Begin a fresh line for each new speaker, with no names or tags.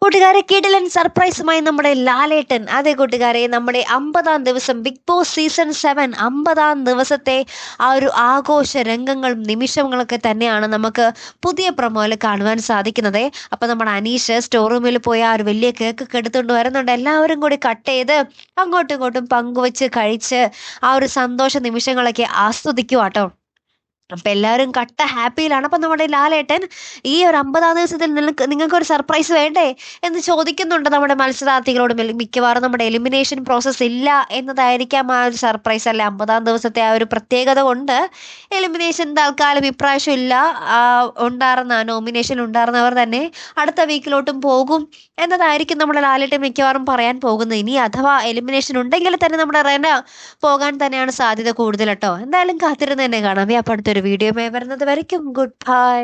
കൂട്ടുകാരെ, കിടിലൻ സർപ്രൈസുമായി നമ്മുടെ ലാലേട്ടൻ. അതെ കൂട്ടുകാരെ, നമ്മുടെ 50-ാം ദിവസം ബിഗ് ബോസ് സീസൺ 7 50-ാം ദിവസത്തെ ആ ഒരു ആഘോഷ രംഗങ്ങളും നിമിഷങ്ങളൊക്കെ തന്നെയാണ് നമുക്ക് പുതിയ പ്രൊമോയിൽ കാണുവാൻ സാധിക്കുന്നത്. അപ്പൊ നമ്മുടെ അനീഷ് സ്റ്റോർ റൂമിൽ പോയി ആ ഒരു വലിയ കേക്ക് ഒക്കെ എടുത്തുകൊണ്ട് വരുന്നുണ്ട്. എല്ലാവരും കൂടി കട്ട് ചെയ്ത് അങ്ങോട്ടും ഇങ്ങോട്ടും പങ്കുവെച്ച് കഴിച്ച് ആ ഒരു സന്തോഷ നിമിഷങ്ങളൊക്കെ ആസ്വദിക്കുവാട്ടോ. അപ്പൊ എല്ലാവരും കട്ട ഹാപ്പിയിലാണ്. അപ്പൊ നമ്മുടെ ലാലേട്ടൻ ഈ ഒരു 50-ാം ദിവസത്തിൽ നിങ്ങൾക്ക് ഒരു സർപ്രൈസ് വേണ്ടേ എന്ന് ചോദിക്കുന്നുണ്ട് നമ്മുടെ മത്സരാർത്ഥികളോട്. മിക്കവാറും നമ്മുടെ എലിമിനേഷൻ പ്രോസസ്സ് ഇല്ല എന്നതായിരിക്കാം ആ ഒരു സർപ്രൈസ്. അല്ലെ, 50-ാം ദിവസത്തെ ആ ഒരു പ്രത്യേകത കൊണ്ട് എലിമിനേഷൻ തൽക്കാലം ഇപ്രാവശ്യം ഇല്ല. നോമിനേഷൻ ഉണ്ടായിരുന്നവർ തന്നെ അടുത്ത വീക്കിലോട്ടും പോകും എന്നതായിരിക്കും നമ്മുടെ ലാലേട്ടൻ മിക്കവാറും പറയാൻ പോകുന്നത്. ഇനി അഥവാ എലിമിനേഷൻ ഉണ്ടെങ്കിൽ തന്നെ നമ്മുടെ റെന പോകാൻ തന്നെയാണ് സാധ്യത കൂടുതൽ കേട്ടോ. എന്തായാലും കാത്തിരുന്ന് തന്നെ കാണാം. ഈ അടുത്തൊരു വീഡിയോ വരുന്നത് വരയ്ക്കും ഗുഡ് ബൈ.